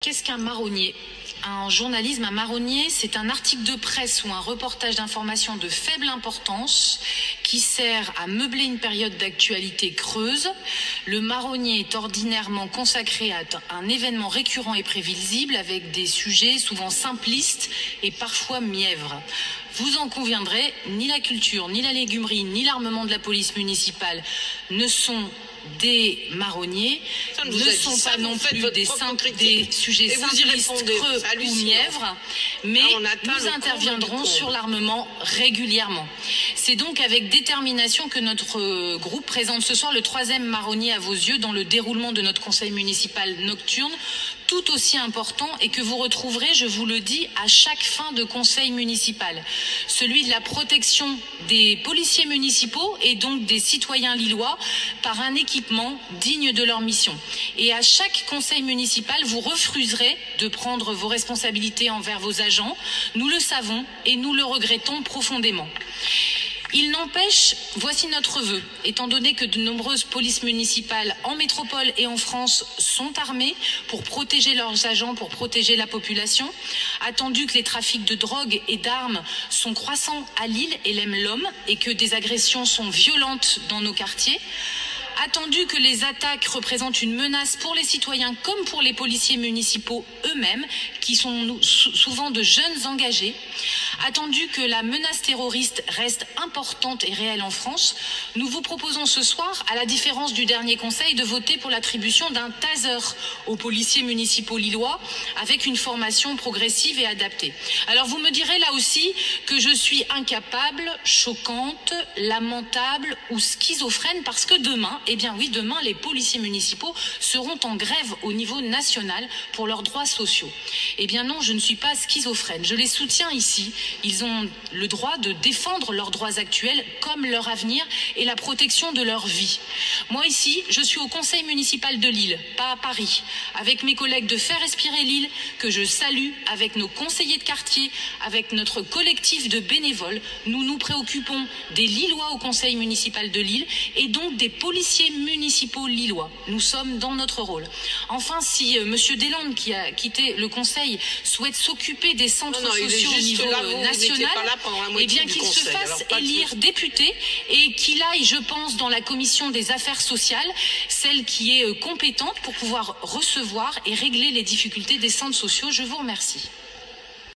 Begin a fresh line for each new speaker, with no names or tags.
Qu'est-ce qu'un marronnier? Un journalisme, un marronnier, c'est un article de presse ou un reportage d'information de faible importance qui sert à meubler une période d'actualité creuse. Le marronnier est ordinairement consacré à un événement récurrent et prévisible avec des sujets souvent simplistes et parfois mièvres. Vous en conviendrez, ni la culture, ni la légumerie, ni l'armement de la police municipale ne sont des marronniers, ne sont pas non plus des sujets simplistes, creux ou mièvres, mais nous interviendrons sur l'armement régulièrement. C'est donc avec détermination que notre groupe présente ce soir le troisième marronnier à vos yeux dans le déroulement de notre conseil municipal nocturne, tout aussi important et que vous retrouverez, je vous le dis, à chaque fin de conseil municipal. Celui de la protection des policiers municipaux et donc des citoyens lillois par un équipement digne de leur mission. Et à chaque conseil municipal, vous refuserez de prendre vos responsabilités envers vos agents. Nous le savons et nous le regrettons profondément. Il n'empêche, voici notre vœu, étant donné que de nombreuses polices municipales en métropole et en France sont armées pour protéger leurs agents, pour protéger la population, attendu que les trafics de drogue et d'armes sont croissants à Lille et l'Homme et que des agressions sont violentes dans nos quartiers, attendu que les attaques représentent une menace pour les citoyens comme pour les policiers municipaux eux-mêmes, qui sont souvent de jeunes engagés, attendu que la menace terroriste reste importante et réelle en France, nous vous proposons ce soir, à la différence du dernier conseil, de voter pour l'attribution d'un taser aux policiers municipaux lillois avec une formation progressive et adaptée. Alors vous me direz là aussi que je suis incapable, choquante, lamentable ou schizophrène parce que demain, eh bien oui, demain, les policiers municipaux seront en grève au niveau national pour leurs droits sociaux. Eh bien non, je ne suis pas schizophrène. Je les soutiens ici. Ils ont le droit de défendre leurs droits actuels comme leur avenir et la protection de leur vie. Moi ici, je suis au conseil municipal de Lille, pas à Paris, avec mes collègues de Faire Respirer Lille, que je salue, avec nos conseillers de quartier, avec notre collectif de bénévoles. Nous nous préoccupons des Lillois au conseil municipal de Lille et donc des policiers municipaux lillois. Nous sommes dans notre rôle. Enfin, si Monsieur Deslandes, qui a quitté le conseil, souhaite s'occuper des centres sociaux au niveau national, eh bien qu'il se fasse élire député et qu'il aille, je pense, dans la commission des affaires sociales, celle qui est compétente pour pouvoir recevoir et régler les difficultés des centres sociaux. Je vous remercie.